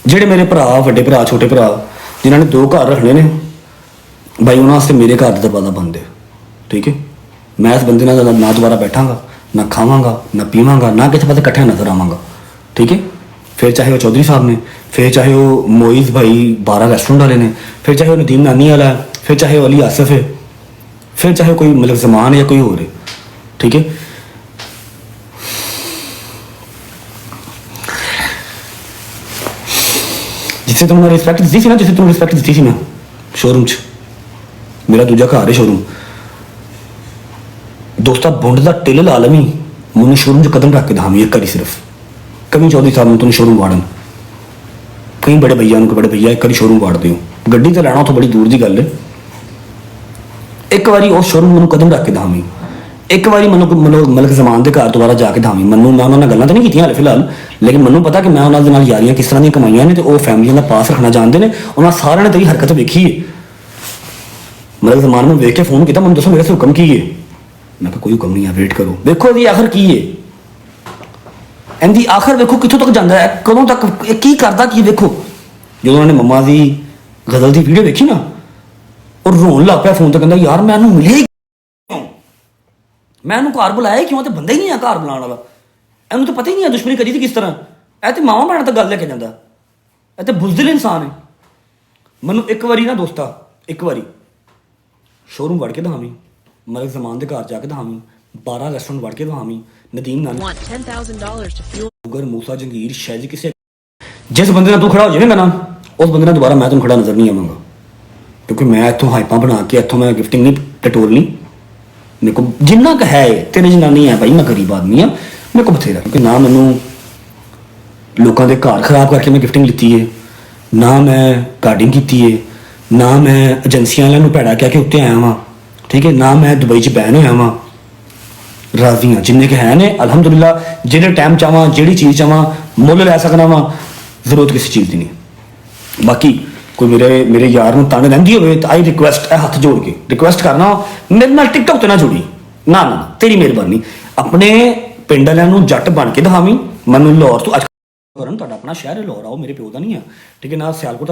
ਜਿਹੜੇ ਮੇਰੇ ਭਰਾ, ਵੱਡੇ ਭਰਾ, ਛੋਟੇ ਭਰਾ ਜਿਨ੍ਹਾਂ ਨੇ 2 ਘਰ ਰੱਖਣੇ ਨੇ ਬਾਈ, ਉਹਨਾਂ ਵਾਸਤੇ ਮੇਰੇ ਘਰ ਦਾ ਦਰਵਾਜ਼ਾ ਬੰਦ ਹੈ। ਠੀਕ ਹੈ, ਮੈਂ ਇਸ ਬੰਦੇ ਨਾਲ ਨਾ ਦੁਬਾਰਾ ਬੈਠਾਂਗਾ, ਨਾ ਖਾਵਾਂਗਾ, ਨਾ ਪੀਵਾਂਗਾ, ਨਾ ਕਿਸੇ ਪਾਸੇ ਇਕੱਠੇ ਨਜ਼ਰ ਆਵਾਂਗਾ। ਠੀਕ ਹੈ, फिर चाहे वो चौधरी साहब ने, फिर चाहे वो मोइज़ भाई 12 रेस्टोरेंट वाले ने, फिर चाहे वो नदीम नानी वाला है, फिर चाहे वो अली आसिफ है, फिर चाहे कोई मतलब जमान है या कोई और है। ठीक है, जिससे तुमने रिस्पेक्ट दी थी ना, जिससे तुम रिस्पेक्ट दी थी मैं शोरूम च, मेरा दूजा घर है शोरूम दोस्ता बुंड का टिल ला लवी, मैंने शोरूम च कदम रख के दामी एक बारी सिर्फ कभी चौधरी साहब ने तुम शोरूम वाड़न, कई बड़े भैया बड़े भैया एक बार शोरूम वाड़ते हो, गड्डी तो लैना उतो बड़ी दूर की गल है। एक बारी उस शोरूम मैंने कदम रख के दामी, एक बारी मैं मलक जमान के घर दोबारा जाके दामी, मैं उन्होंने गल्लां तो नहीं कीतियां हाले फिलहाल, लेकिन मैंने पता कि मैं उन्होंने यारियां किस तरह दी कमाइयां ने तो वो फैमिलियों का पास रखना जानते हैं। उन्होंने सारे ने तेरी हरकत वेखी है, मलक जमान में वेख के फोन किया, मैं दसो मेरे से हुक्म की है, मैं कोई हुक्म नहीं है, वेट करो, देखो जी आखिर की है इनकी आखिर वेखो कितों तक जाता है, कदों तक की करता की। देखो जो उन्होंने मम्मा की गजल की वीडियो देखी ना, और रोन लग पाया फोन तो कहता यार मैं मिले क्यों, मैं घर बुलाया क्यों, तो बंदा ही नहीं है घर बुलाने वाला, इन्हू तो पता ही नहीं है दुश्मनी करी थी किस तरह, ऐ तो मावा भैन तक गल लेके जाता, ऐ तो बुजदिल इंसान है। मैं एक बारी ना दोस्ता एक बारी शोरूम वड़ के दहावी, मलक जमान के घर जाके दहावी, 12 रेस्टोरेंट वड़ के दहावी, नदीम नानी मूसा जंगीर शायद किसी जिस बंदे तू खड़ा हो जाएगा ना, उस बंदे दोबारा मैं तुम खड़ा नजर नहीं आवांगा, क्योंकि मैं इतों हाइपा बना के इतों मैं गिफ्टिंग नहीं टटोलनी, मेरे को जिन्ना क है तेरे जिन्ना नहीं है भाई, मैं गरीब आदमी हाँ, मेरे को बथेरा, क्योंकि ना मैनू लोगों के घर खराब करके मैं गिफ्टिंग लीती है, ना मैं गार्डिंग की है, ना मैं एजेंसियां वालों भैड़ा कह के उत्ते आया वहाँ। ठीक है, ना मैं दुबई च बैन होया वहाँ, राजी हाँ जिन्ने के है ने अलहमदुलिल्लाह, जिहड़े टाइम चाहवा जिहड़ी चीज़ चाहवा मुल लै सकना वा, जरूरत किसी चीज़ की नहीं। बाकी कोई मेरे यार में तंग रही हो, आई रिक्वेस्ट है हाथ जोड़ के रिक्वेस्ट करना, मेरे नाल टिकटॉक तो ना जुड़ी, ना ना तेरी मेहरबानी, अपने पिंड वालों जट बन के दिखावी, मैं लाहौर तो अज अपना शहर है लाहौर, आओ मेरे प्यो का नहीं है। ठीक है ना, सियालकोट,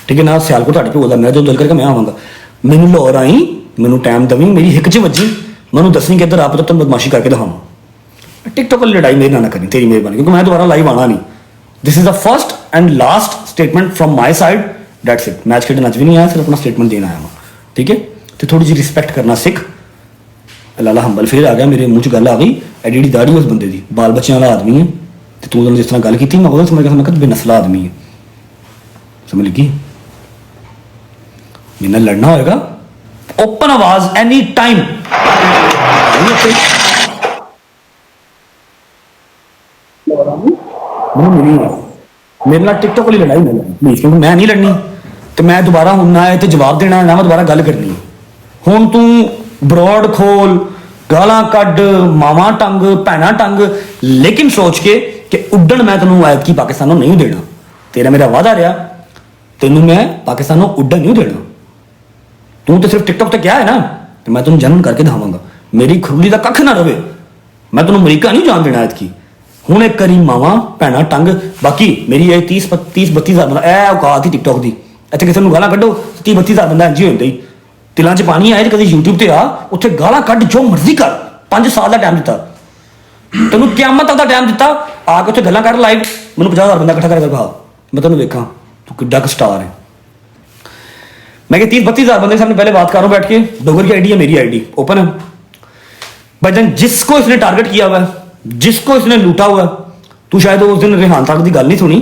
ठीक है ना, सियालकोट प्यो का, मैं जो दिल करके मैं आवांगा, मैनू लाहौर आई, मैनू टाइम दवी, मेरी हिक च वजी, मैं दसनी कि इधर आप तो बदमाशी करके दिखावा, टिकटॉक वाली लड़ाई मेरे ना करी, तेरी मेहरबानी, क्योंकि मैं दोबारा लाइव आना नहीं। This is the first and last statement from my side, that's it. Match खेलने अच भी नहीं आया, सिर्फ अपना स्टेटमेंट देना आया। ठीक है, तो थोड़ी जी रिस्पेक्ट करना सीख। लाला हंबल फिर आ गया, मेरे मुँह च गल आ गई, एडी एडी दाढ़ी उस बंदे की, बाल बच्चों वाला आदमी है, तो तू उन्होंने जिस तरह गल की मैं वो समझ गया, मैं बेनस्ला आदमी है, समझ लगी। मेरे लड़ना होएगा ओपन आवाज एनी टाइम, मेरे नाल टिकटॉक वाली लड़ाई नहीं प्लीज, क्योंकि मैं नहीं लड़नी, तो मैं दोबारा हूं ना है जवाब देना, ना मैं दोबारा गल करनी है। हुण तू ब्रॉड खोल, गालां कड्ड, मावां टंग, भैनां टंग, लेकिन सोच के कि उड्डण मैं तेनों ऐतकी पाकिस्तानों नहीं देना, तेरा मेरा वादा रहा, तेनों मैं पाकिस्तानों उड्डण नहीं देना। तू तो सिर्फ टिकटॉक तो क्या है ना, तो मैं तेन जन्म करके दिखावांगा, मेरी खुरली का कख ना रवे, मैं तेन अमरीका नहीं जान देना ऐतकी। हूँ एक करी मावा भैन टंग, बाकी मेरी 30-32 हज़ार बंदा ऐ औकात ही टिकटॉक की, इतने किसी गालां कड्डो 30-32 हज़ार बंदा इंज ही होंदा ही, तिलों च पानी आए कभी यूट्यूब पर आ, उत्थे गालां कड्ड जो मर्जी कर, 5 साल का टाइम दिता तेनों, क्यामत तक का टाइम दिता, आके उत्थे गल्लां कर लाइव, मैंने 50 हज़ार बंदा इकट्ठा करके दिखा, मैं तेनों वेखा तू किड्डा क स्टार है। मैं 30-32 हज़ार बंदे सामने पहले बात करो बैठ के, डोगर की आईडी है, मेरी आईडी ओपन है भाईजान, जिसको इसने टारगेट किया हुआ है, जिसको इसने लूटा हुआ है, तू शायद उस दिन रेहान तारक की गल नहीं सुनी,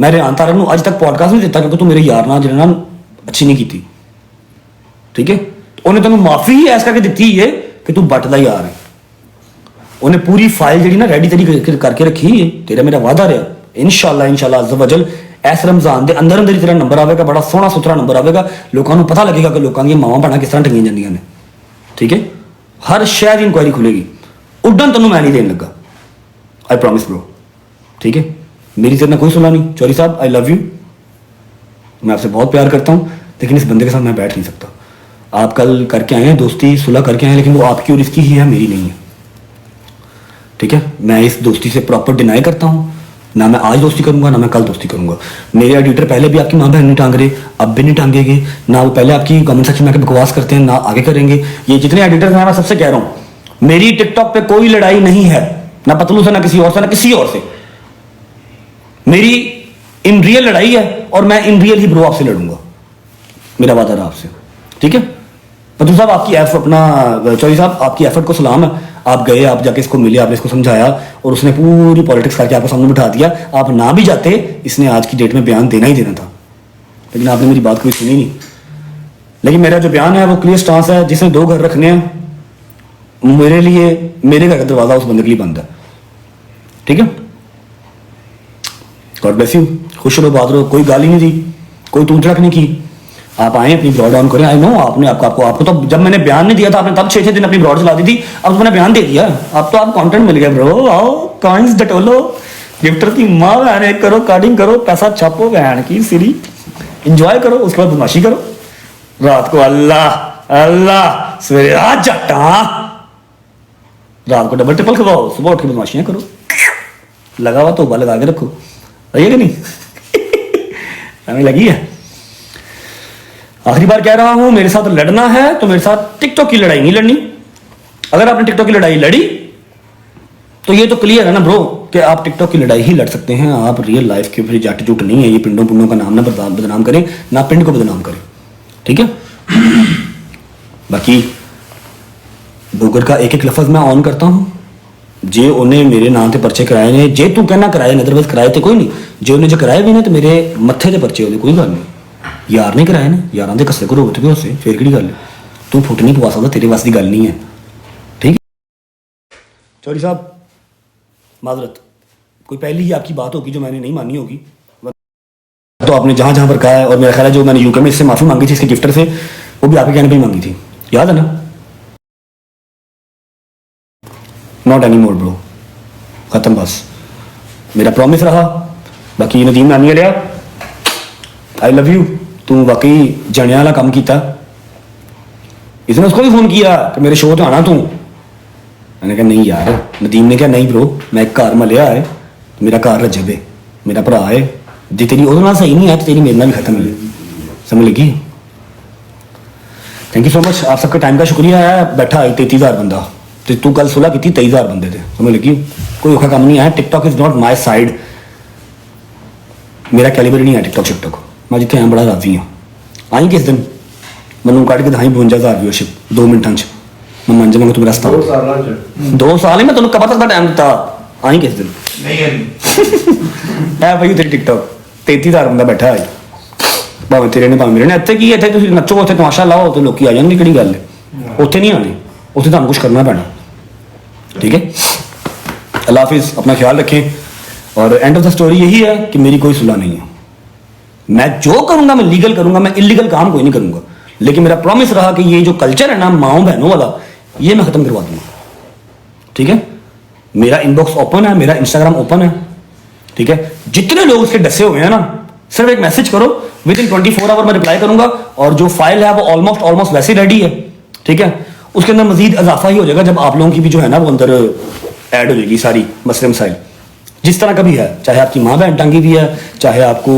मैं रेहान तारक को अज तक पॉडकास्ट नहीं दिता, क्योंकि तू मेरे यार नाल जिहड़े नाल अच्छी नहीं की। ठीक है, उन्हें तेन माफी ही ऐस करके दी है कि तू बट दा यार है, उन्हें पूरी फाइल जी ना रेडी तेरी करके रखी है, तेरा मेरा वादा रहा, इंशाअल्लाह इंशाअल्लाह अज़्ज़ व जल इस रमजान के अंदर अंदर ही तेरा नंबर आएगा, बड़ा सोहना सुथरा नंबर आएगा, लोगों को पता लगेगा कि लोगों की मावां भैणां किस तरह टंगियां जांदियां ने। ठीक है, हर शहर की इंक्वायरी खुलेगी, उड्डन तेनों मैं नहीं देने लगा, आई प्रॉमिस ब्रो। ठीक है, मेरी तेरे कोई सुना नहीं, चौधरी साहब आई लव यू, मैं आपसे बहुत प्यार करता हूँ, लेकिन इस बंदे के साथ मैं बैठ नहीं सकता। आप कल करके आए हैं दोस्ती, सुलह करके आए हैं, लेकिन वो आपकी और इसकी ही है, मेरी नहीं है। ठीक है, मैं इस दोस्ती से प्रॉपर डिनाई करता हूँ, ना मैं आज दोस्ती करूंगा ना मैं कल दोस्ती करूंगा। मेरे एडिटर पहले भी आपकी माँ बहन नहीं टांग रहे, अब भी नहीं टांगेंगे, ना वो पहले आपकी कमेंट सेक्शन में आके बकवास करते हैं ना आगे करेंगे। ये जितने एडिटर हैं मैं सबसे कह रहा हूँ, मेरी टिकटॉक पे कोई लड़ाई नहीं है, ना पतलू से ना किसी और से ना किसी और से। मेरी इन रियल लड़ाई है और मैं इन रियल ही ब्रो आपसे लड़ूंगा, मेरा वादा रहा आपसे, ठीक है। पतलू साहब आपकी अपना चौधरी साहब आपकी एफर्ट को सलाम है। आप गए, आप जाके इसको मिले, आपने इसको समझाया और उसने पूरी पॉलिटिक्स करके आपको सामने बिठा दिया। आप ना भी जाते, इसने आज की डेट में बयान देना ही देना था, लेकिन आपने मेरी बात कोई सुनी नहीं। लेकिन मेरा जो बयान है वो क्लियर स्टांस है, जिसने 2 घर रखने हैं, मेरे लिए मेरे घर का दरवाजा उस बंदे के लिए बंद है, ठीक है। गॉड ब्लेस यू, खुश रहो, बात रहो, कोई गाली नहीं दी, कोई तू तड़क नहीं की। आप आए अपनी ब्रॉड ऑन करें। आई नो आपको तो जब मैंने बयान नहीं दिया था आपने तब 6-6 दिन अपनी ब्रॉड चला दी थी, अब तो मैंने बयान दे दिया, अब तो आप कंटेंट मिल गया ब्रो। आओ कॉइंस डटोलो, गिफ्टर की माँ बहन एक करो, कार्डिंग करो, पैसा छापो बहन की सीरी, एंजॉय करो, उसके बाद बदमाशी करो रात को। अल्लाह अल्लाह सवेरे आज जट्टा, रात को डबल ट्रिपल खवाओ, सुबह उठ के बदमाशियां करो, लगा हुआ तो लगा के रखो, सही है कि नहीं? हमें लगी है। आखिरी बार कह रहा हूं, मेरे साथ लड़ना है तो मेरे साथ टिकटॉक की लड़ाई नहीं लड़नी। अगर आपने टिकटॉक की लड़ाई लड़ी तो ये तो क्लियर है ना ब्रो कि आप टिकटॉक की लड़ाई ही लड़ सकते हैं, आप रियल लाइफ के फिर जाट जुट नहीं है। ये पिंडों पुंडों का नाम ना बदनाम करें, ना पिंड को बदनाम करें, ठीक है। बाकी डोगर का एक लफज मैं ऑन करता हूं, जे उन्हें मेरे नाम से पर्चे कराए ने, जे तू कहना कराए अदरवाइज कराए तो कोई नहीं, जे उन्हें जो कराए भी ने तो मेरे मत्थे से पर्चे होने, कोई गल नहीं। यार ने कराए ने, यारां दे कस्से करो उठे उसे, फिर केड़ी गल, तू फुट नहीं पवा सकदा, तेरे वास दी गल नहीं है, ठीक है। चौधरी साहब माजरत, कोई पहली ही आपकी बात होगी जो मैंने नहीं मानी होगी, तो आपने जहां जहां पर कहा है, और मेरा ख्याल है जो मैंने यूके में इससे माफी मांगी थी इसके गिफ्टर से, वो भी आपके कहने पर ही मांगी थी, याद है ना? नॉट एनी मोर ब्रो, खत्म बस, मेरा प्रॉमिस रहा। बाकी नदीम नानी लिया, आई लव यू, तू वाकई जनिया वाला काम किया। इसने उसको भी फोन किया कि मेरे शो तो आना तू, मैंने कहा नहीं यार। नदीम ने कहा नहीं ब्रो, मैं एक घर मलिया है, मेरा घर रजब है, मेरा भरा है, जे तेरी उस नाल सही नहीं है तो तेरी मेरे नाल भी खत्म है, समझ लगी? थैंक यू सो मच, आप सबके टाइम का शुक्रिया है। बैठा है 33,000 बंदा, तो तू कल 16 की 23,000 बंदे थे, समझ लगी? कोई औखा काम नहीं है। TikTok is not my side, मेरा कैलिबर नहीं है टिकटॉक शिकटॉक, मैं जितने हैं बड़ा राजी हाँ। आई किस दिन मैं कट के दाई 52,000 व्यूअरशिप 2 मिनटां च, मैं मन जावांगा तू मेरा रस्ता 2 साल ही मैं तेन कब तक टाइम दिता। आई किस दिन है भाई तेरी टिकटॉक 33,000 बंदा बैठा है, भावें तेरे ने भावें मेरे ने, इतने की इतने तुम नच्चो, उत्थे तमाशा लाओ तो लोग आ जाएंगे, किहड़ी गल है? उत्थे नहीं आने, उत्थे तुहानूं कुछ करना पैना, ठीक है। अल्लाह हाफिज़, अपना ख्याल रखें। और एंड ऑफ द स्टोरी यही है कि मेरी कोई सुलह नहीं है, मैं जो करूंगा मैं लीगल करूंगा, मैं इलीगल काम कोई नहीं करूंगा। लेकिन मेरा प्रॉमिस रहा कि ये जो कल्चर है ना माओ बहनों वाला, ये मैं खत्म करवा दूंगा, ठीक है। मेरा इनबॉक्स ओपन है, मेरा इंस्टाग्राम ओपन है, ठीक है। जितने लोग उसके डसे हुए हैं ना, सिर्फ एक मैसेज करो, विद इन 24 आवर मैं रिप्लाई करूंगा, और जो फाइल है वो ऑलमोस्ट वैसे रेडी है, ठीक है। उसके अंदर मजीद इजाफा ही हो जाएगा जब आप लोगों की भी जो है ना वो अंदर ऐड हो जाएगी सारी मसले मसाइल, जिस तरह का भी है, चाहे आपकी माँ बहन टांगी भी है, चाहे आपको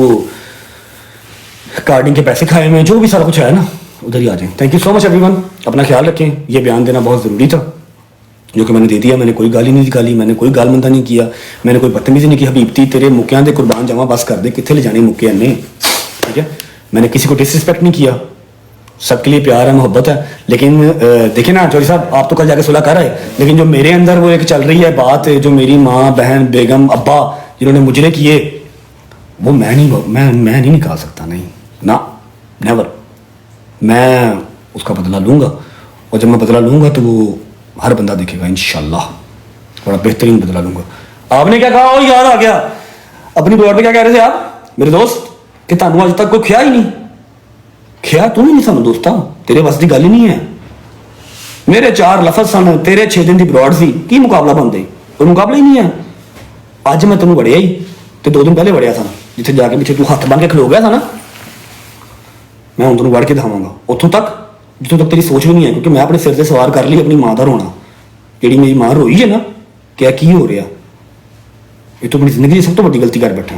कार्डिंग के पैसे खाए हुए, जो भी सारा कुछ है ना उधर ही आ जाए। Thank you so much everyone, अपना ख्याल रखें। ये बयान देना बहुत ज़रूरी था जो कि मैंने दे दिया। मैंने कोई गाली नहीं निकाली, मैंने कोई गाल मंदा नहीं किया, मैंने कोई बदतमीजी नहीं की। हबीबती तेरे मुक्कियां दे कुर्बान जावा, बस कर दे, कितने ले जाने मुक्के ने, ठीक है। मैंने किसी को डिसरिस्पेक्ट नहीं किया, सबके लिए प्यार है, मोहब्बत है। लेकिन देखिए ना चौधरी साहब, आप तो कल जाके सुलह कर आए, लेकिन जो मेरे अंदर वो एक चल रही है बात, जो मेरी माँ बहन बेगम अब्बा जिन्होंने मुजरे किए, वो मैं नहीं निकाल सकता, नहीं ना, नेवर। मैं उसका बदला लूँगा, और जब मैं बदला लूँगा तो वो हर बंदा देखेगा इंशाल्लाह, बड़ा बेहतरीन बदला लूँगा। आपने क्या कहा? याद आ गया, अपनी ब्लॉग पे क्या कह रहे थे आप मेरे दोस्त, कि तुहानू अज तक कोई ख्या ही नहीं, ख्या तू नहीं सानू दोस्ता, तेरे बस की गल ही नहीं है। मेरे 4 लफज सन, तेरे 6 दिन की ब्रॉड सी, की मुकाबला बनते? कोई मुकाबला ही नहीं है। अज मैं तेन वड़िया ही, तो 2 दिन पहले वड़िया था, जिथे जाके पीछे तू हथ बन के खलो गया था ना, मैं हूँ तेन वड़ के दिखावांगा उतों तक जितों तक तेरी सोच भी नहीं है। क्योंकि मैं अपने सिर से सवार कर ली अपनी माँ का रोना, जी मेरी माँ रोई है ना, क्या की हो रहा, ये तो अपनी जिंदगी की सब तो बड़ी गलती कर बैठा।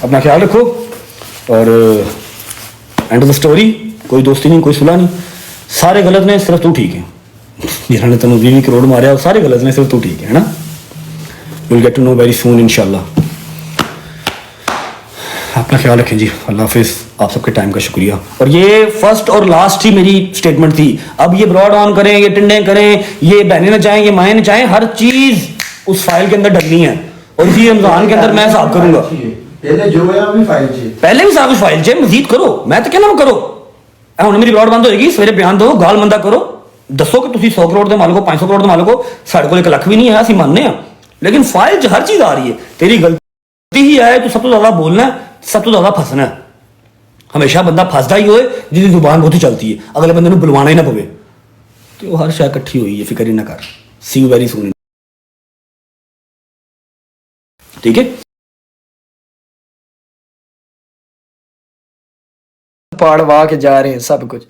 अपना ख्याल रखो और एंड ऑफ द स्टोरी, कोई दोस्ती नहीं, कोई सुलह नहीं, सारे गलत ने, सिर्फ तू ठीक है। जिन्होंने ने तेन 20 करोड़ मारे सारे गलत ने, सिर्फ तू ठीक है ना। Will get to know very soon इंशाल्लाह। अपना ख्याल रखें जी, अल्लाह हाफिज़। आप सबके टाइम का शुक्रिया। और ये फर्स्ट और लास्ट ही मेरी स्टेटमेंट थी। अब ये ब्रॉड ऑन करें, ये टिंडे करें, ये बहनें न चाहें, ये माएँ न चाहें, हर चीज उस फाइल के अंदर डलनी है और इसी रमजान के अंदर मैं हिसाब करूंगा। पहले जो है अभी फाइल चाहिए, पहले भी सारा कुछ फाइल चाहिए, मजीद करो। मैं तो कहना करो, ਹੁਣ मेरी ब्रॉड बंद होएगी, सवेरे बयान दो, गाल मंदा करो, दसो कि तुम 100 करोड़ के मालिक हो, 500 करोड़ के मालिक हो, साढ़े को 1 लाख भी नहीं है, असं मानने हैं, लेकिन फाइल च हर चीज आ रही है। तेरी गलती ही है, तू सब तो ज्यादा बोलना है, सब तो ज्यादा फसना है। हमेशा बंदा फसदा ही होए जिसकी जुबान बहुत ही चलती है, अगले बंदे बुलवाना ही ना पवे। तो वो हर शायद इकट्ठी हुई है, फिक्र ही ना कर। सी यू वेरी सून। ठीक है, पाड़वा के जा रहे हैं सब कुछ।